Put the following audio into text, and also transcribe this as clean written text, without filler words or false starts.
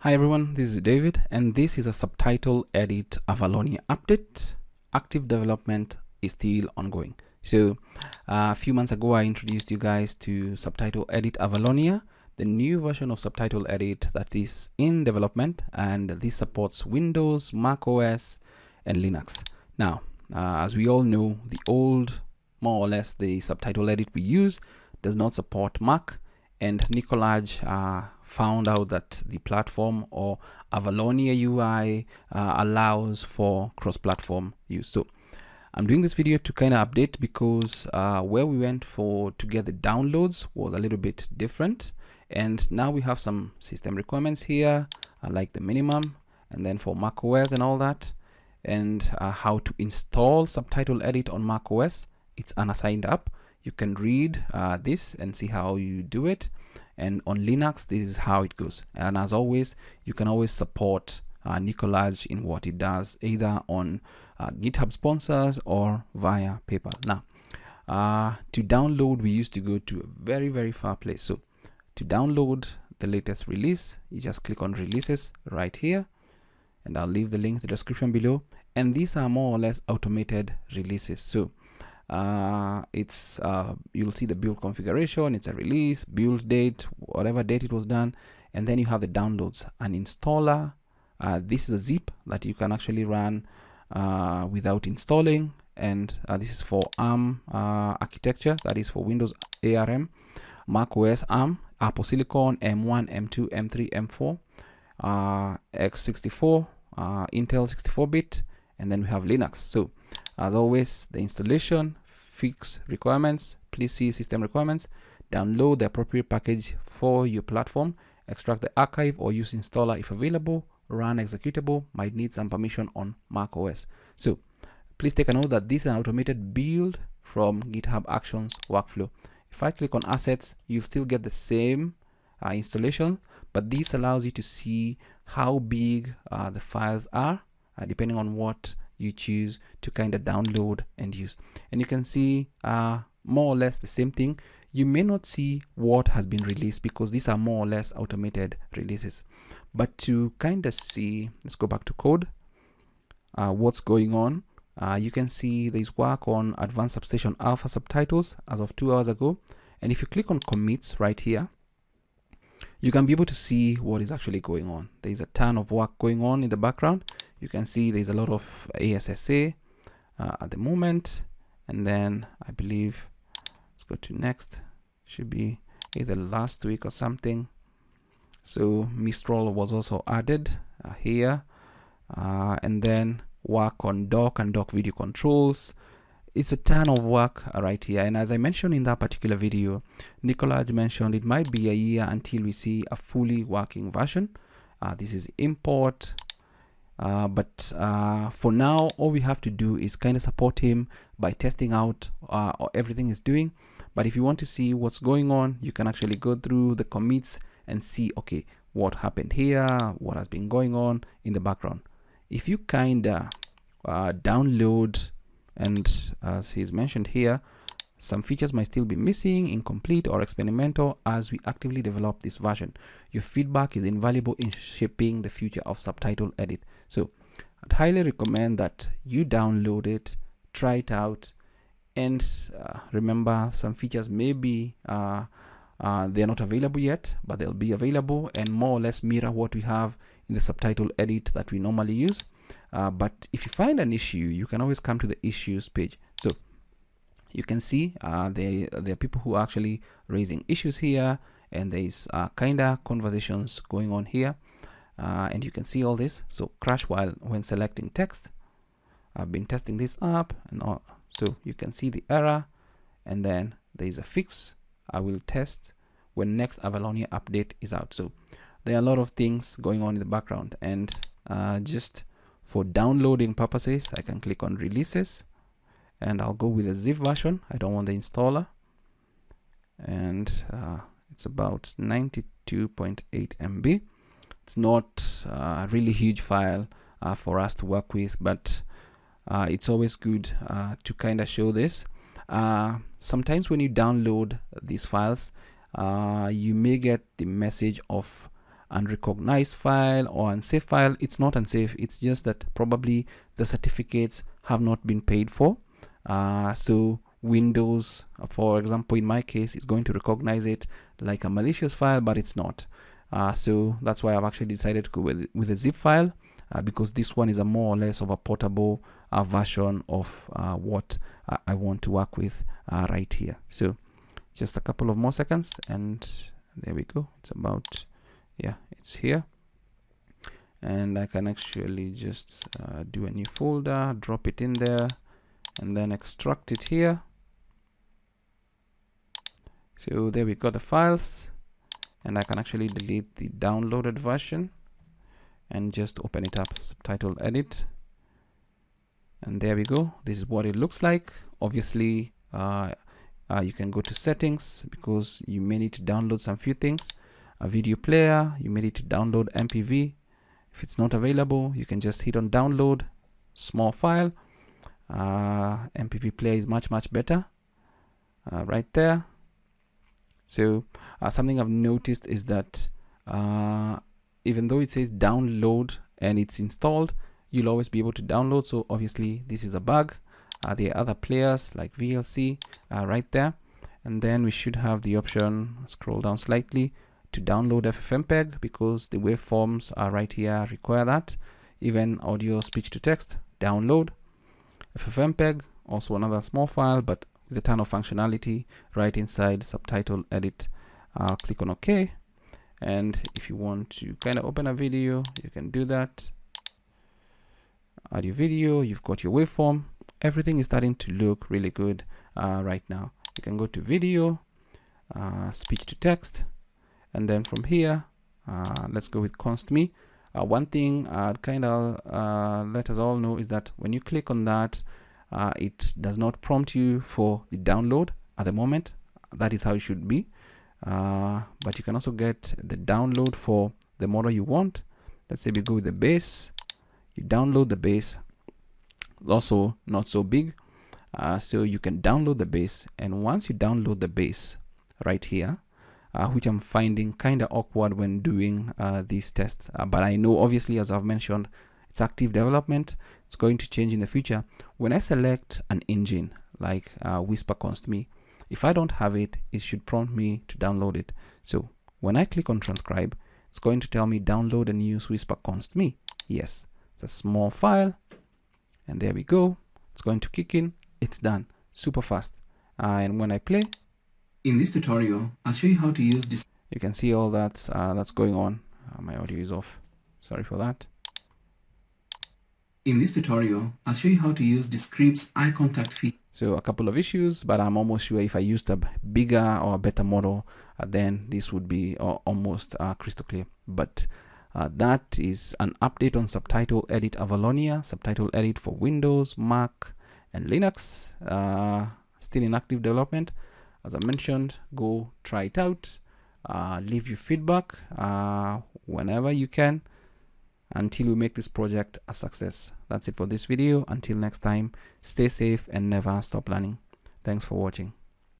Hi everyone, this is David and this is a Subtitle Edit Avalonia update. Active development is still ongoing. So a few months ago I introduced you guys to Subtitle Edit Avalonia, the new version of Subtitle Edit that is in development, and this supports Windows, Mac OS and Linux. Now as we all know, the old, more or less the Subtitle Edit we use does not support Mac, and Nicolaj found out that the platform or Avalonia UI allows for cross-platform use. So I'm doing this video to kind of update because where we went to get the downloads was a little bit different, and now we have some system requirements here, like the minimum, and then for Mac OS and all that, and how to install Subtitle Edit on Mac OS. It's an assigned app. You can read this and see how you do it, and on Linux this is how it goes. And as always, you can always support Nicolaj in what it does, either on GitHub sponsors or via PayPal. Now to download, we used to go to a very far place. So to download the latest release, you just click on releases right here, and I'll leave the link in the description below. And these are more or less automated releases. So you'll see the build configuration, it's a release, build date, whatever date it was done, and then you have the downloads, an installer. This is a zip that you can actually run without installing, and this is for ARM architecture, that is for Windows ARM, Mac OS ARM, Apple Silicon, M1, M2, M3, M4, x64, Intel 64-bit, and then we have Linux. So as always, the installation, fix requirements, please see system requirements, download the appropriate package for your platform, extract the archive or use installer if available, run executable, might need some permission on Mac OS. So please take a note that this is an automated build from GitHub Actions workflow. If I click on assets, you'll still get the same installation, but this allows you to see how big the files are, depending on what you choose to kind of download and use. And you can see more or less the same thing. You may not see what has been released because these are more or less automated releases, but to kind of see, let's go back to code, what's going on. You can see there's work on Advanced Substation Alpha subtitles as of 2 hours ago, and if you click on commits right here, you can be able to see what is actually going on. There's a ton of work going on in the background. You can see there's a lot of ASSA at the moment, and then I believe, let's go to next, should be either last week or something. So Mistral was also added here, and then work on dock and dock video controls. It's a ton of work right here, and as I mentioned in that particular video, Nicolaj mentioned it might be a year until we see a fully working version. This is import, but for now all we have to do is kind of support him by testing out everything he's doing. But if you want to see what's going on, you can actually go through the commits and see, okay, what happened here, what has been going on in the background. If you kind of download, and as he's mentioned here, some features might still be missing, incomplete or experimental as we actively develop this version. Your feedback is invaluable in shaping the future of Subtitle Edit. So I'd highly recommend that you download it, try it out, and remember, some features maybe they're not available yet, but they'll be available and more or less mirror what we have in the Subtitle Edit that we normally use. But if you find an issue, you can always come to the issues page. So you can see there are people who are actually raising issues here, and there's kind of conversations going on here, and you can see all this. So crash while when selecting text. I've been testing this up, and all, so you can see the error, and then there is a fix. I will test when next Avalonia update is out. So there are a lot of things going on in the background, and just for downloading purposes, I can click on releases, and I'll go with a zip version. I don't want the installer, and it's about 92.8 MB. It's not a really huge file for us to work with, but it's always good to kind of show this. Sometimes when you download these files, you may get the message of unrecognized file or unsafe file. It's not unsafe, it's just that probably the certificates have not been paid for. So Windows, for example, in my case, is going to recognize it like a malicious file, but it's not. So that's why I've actually decided to go with a zip file, because this one is a more or less of a portable version of what I want to work with right here. So just a couple of more seconds, and there we go. It's about, yeah, it's here. And I can actually just do a new folder, drop it in there, and then extract it here. So there we got the files, and I can actually delete the downloaded version and just open it up, Subtitle Edit, and there we go. This is what it looks like. Obviously you can go to settings, because you may need to download some few things. A video player, you may need to download MPV. If it's not available, you can just hit on download, small file. MPV player is much better right there. So something I've noticed is that even though it says download and it's installed, you'll always be able to download. So obviously this is a bug. There are other players like VLC right there, and then we should have the option, scroll down slightly, to download FFmpeg, because the waveforms are right here, require that. Even audio, speech to text, download FFmpeg, also another small file, but with a ton of functionality right inside Subtitle Edit. Click on OK, and if you want to kind of open a video, you can do that. Add your video, you've got your waveform. Everything is starting to look really good right now. You can go to video, speech to text, and then from here, let's go with const me. One thing I'd kind of let us all know is that when you click on that, it does not prompt you for the download at the moment. That is how it should be. But you can also get the download for the model you want. Let's say we go with the base. You download the base. Also not so big. So you can download the base, and once you download the base right here, which I'm finding kind of awkward when doing these tests, but I know obviously, as I've mentioned, it's active development. It's going to change in the future. When I select an engine like Whisper Const Me, if I don't have it, it should prompt me to download it. So when I click on transcribe, it's going to tell me download and use Whisper Const Me. Yes, it's a small file, and there we go. It's going to kick in. It's done super fast. And when I play, in this tutorial, I'll show you how to use this. You can see all that that's going on. My audio is off. Sorry for that. In this tutorial, I'll show you how to use the script's eye contact feature. So a couple of issues, but I'm almost sure if I used a bigger or a better model, then this would be almost crystal clear. But that is an update on Subtitle Edit Avalonia, Subtitle Edit for Windows, Mac, and Linux. Still in active development. As I mentioned, go try it out. Leave your feedback whenever you can, until we make this project a success. That's it for this video. Until next time, stay safe and never stop learning. Thanks for watching.